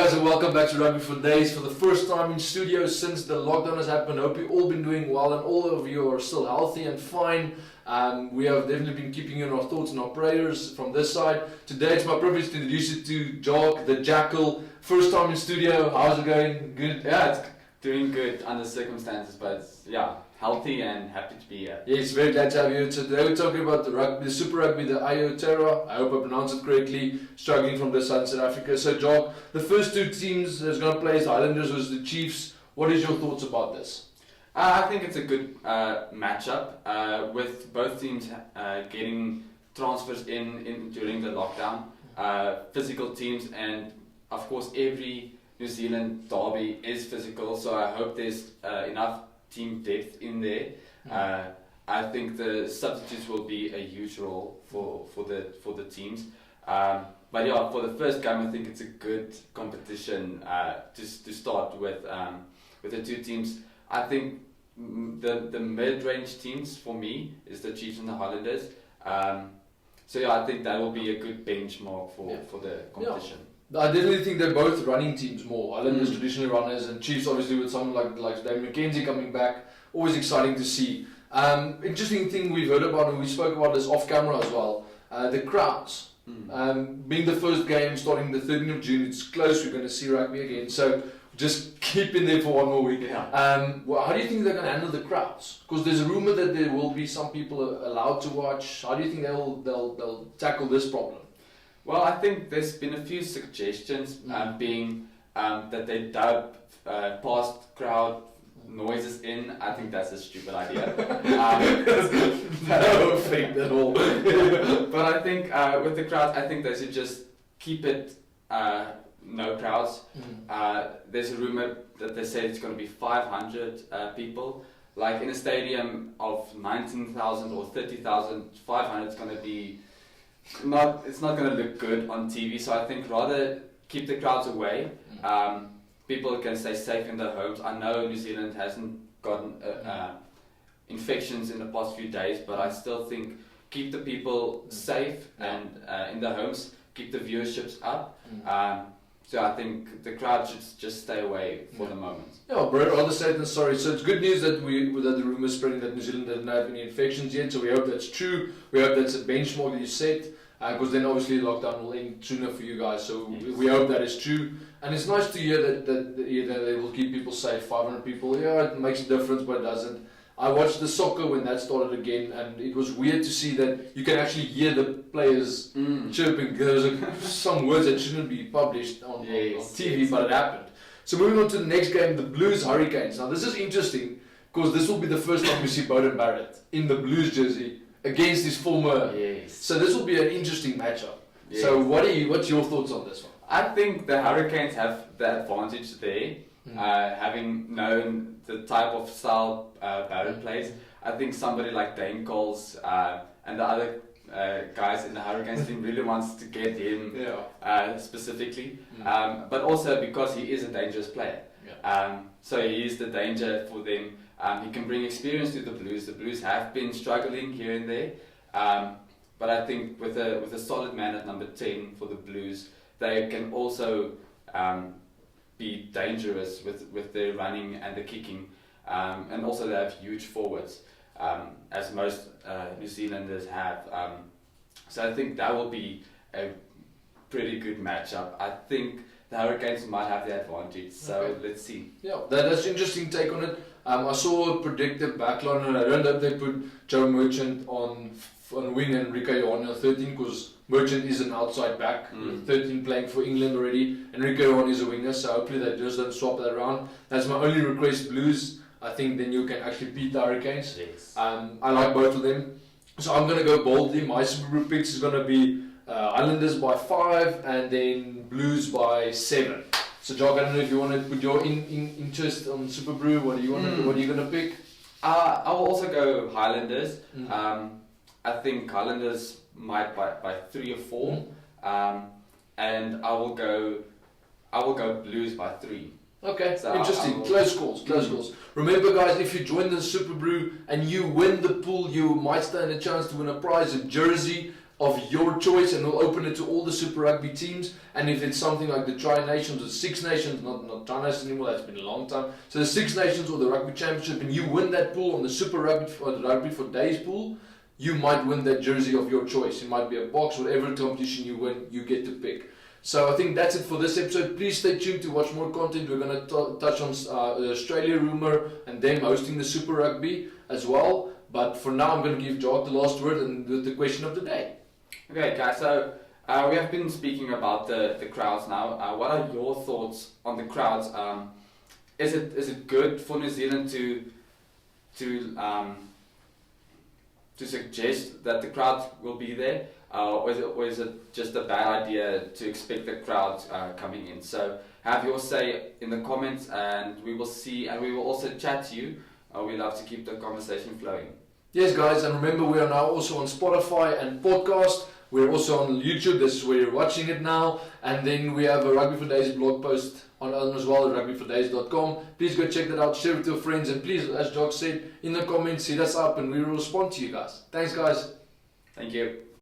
guys, and welcome back to Rugby for Days for the first time in studio since the lockdown has happened. Hope you've all been doing well and all of you are still healthy and fine. We have definitely been keeping you in our thoughts and our prayers from this side. Today it's my privilege to introduce you to Jacques, the Jackal. First time in studio. How's it going? Good? Yeah, it's doing good under circumstances, but yeah, healthy and happy to be here. Yes, very glad to have you. So today we're talking about the Super Rugby, the Aotearoa. I hope I pronounced it correctly. Struggling from this side in South Africa. So Jacques, the first two teams that's going to play is the Highlanders versus the Chiefs. What is your thoughts about this? I think it's a good matchup with both teams getting transfers in during the lockdown. Physical teams, and of course every New Zealand derby is physical, so I hope there's enough team depth in there. I think the substitutes will be a huge role for the teams. But yeah, for the first game, I think it's a good competition to start with the two teams. I think the mid-range teams for me is the Chiefs and the Highlanders. So yeah, I think that will be a good benchmark for the competition. Yeah. I definitely think they're both running teams more. Highlanders traditional runners, and Chiefs obviously with someone like Dave McKenzie coming back. Always exciting to see. Interesting thing we've heard about, and we spoke about this off camera as well, the crowds. Being the first game starting the 13th of June, it's close, we're going to see rugby again. So just keep in there for one more week. Yeah. Well, how do you think they're going to handle the crowds? Because there's a rumor that there will be some people allowed to watch. How do you think they'll tackle this problem? Well, I think there's been a few suggestions, being that they dub past crowd noises in. I think that's a stupid idea. No effect at all. But I think with the crowds, I think they should just keep it no crowds. There's a rumor that they say it's going to be 500 people. Like in a stadium of 19,000 or 30,000, 500 is going to be it's not going to look good on TV. So I think rather keep the crowds away. People can stay safe in their homes. I know New Zealand hasn't gotten infections in the past few days, but I still think keep the people safe and in their homes, keep the viewerships up. So I think the crowd should just stay away for the moment. Yeah, bro, rather safe than sorry. So it's good news that that the rumour spreading that New Zealand doesn't have any infections yet. So we hope that's true. We hope that's a benchmark that you set. Because then obviously lockdown will end sooner for you guys. So we hope that is true. And it's nice to hear that they will keep people safe. 500 people, yeah, it makes a difference, but it doesn't. I watched the soccer when that started again, and it was weird to see that you can actually hear the players chirping. There was some words that shouldn't be published on TV, but it happened. So moving on to the next game, the Blues Hurricanes. Now this is interesting because this will be the first time we see Bowden Barrett in the Blues jersey against his former. So this will be an interesting matchup. So what's your thoughts on this one? I think the Hurricanes have the advantage there, having known the type of style Barrett plays. I think somebody like Dane Coles and the other guys in the Hurricanes team really wants to get him specifically, but also because he is a dangerous player. So he is the danger for them. He can bring experience to the Blues. The Blues have been struggling here and there, but I think with a solid man at number 10 for the Blues, they can also be dangerous with their running and the kicking, and also they have huge forwards, as most New Zealanders have. So I think that will be a pretty good matchup. I think the Hurricanes might have the advantage, so let's see. Yeah, that's an interesting take on it. I saw a predictive backline, and I don't know if they put Joe Merchant on wing and Rico Ioane on 13, because Merchant is an outside back, 13 playing for England already, and Rico Ioane is a winger, so hopefully they just don't swap that around. That's my only request, Blues. I think then you can actually beat the Hurricanes. I like both of them. So I'm going to go boldly. My Super Brew picks is going to be Islanders by 5 and then Blues by 7. So Jacques, I don't know if you want to put your interest on Super Brew. What are you going to pick? I will also go Highlanders. I think Highlanders might by 3 or 4, and I will go Blues by 3. Okay, so interesting. Close calls. Remember, guys, if you join the Super Brew and you win the pool, you might stand a chance to win a prize, a jersey. of your choice, and we'll open it to all the Super Rugby teams. And if it's something like the Tri Nations or Six Nations, not Tri Nations anymore, that's been a long time. So the Six Nations or the Rugby Championship, and you win that pool on the Super Rugby or the Rugby for Days pool, you might win that jersey of your choice. It might be a box, whatever competition you win, you get to pick. So I think that's it for this episode. Please stay tuned to watch more content. We're going to touch on the Australia rumour and them hosting the Super Rugby as well. But for now, I'm going to give Jacques the last word and the question of the day. Okay, guys, so we have been speaking about the crowds now. What are your thoughts on the crowds? Is it good for New Zealand to suggest that the crowd will be there? Or is it just a bad idea to expect the crowd coming in? So have your say in the comments, and we will see, and we will also chat to you. We love to keep the conversation flowing. Yes, guys, and remember we are now also on Spotify and podcast. We're also on YouTube. This is where you're watching it now. And then we have a Rugby for Days blog post on as well at rugbyfordays.com. Please go check that out, share it with your friends, and please, as Jacques said, in the comments, hit us up and we will respond to you guys. Thanks, guys. Thank you.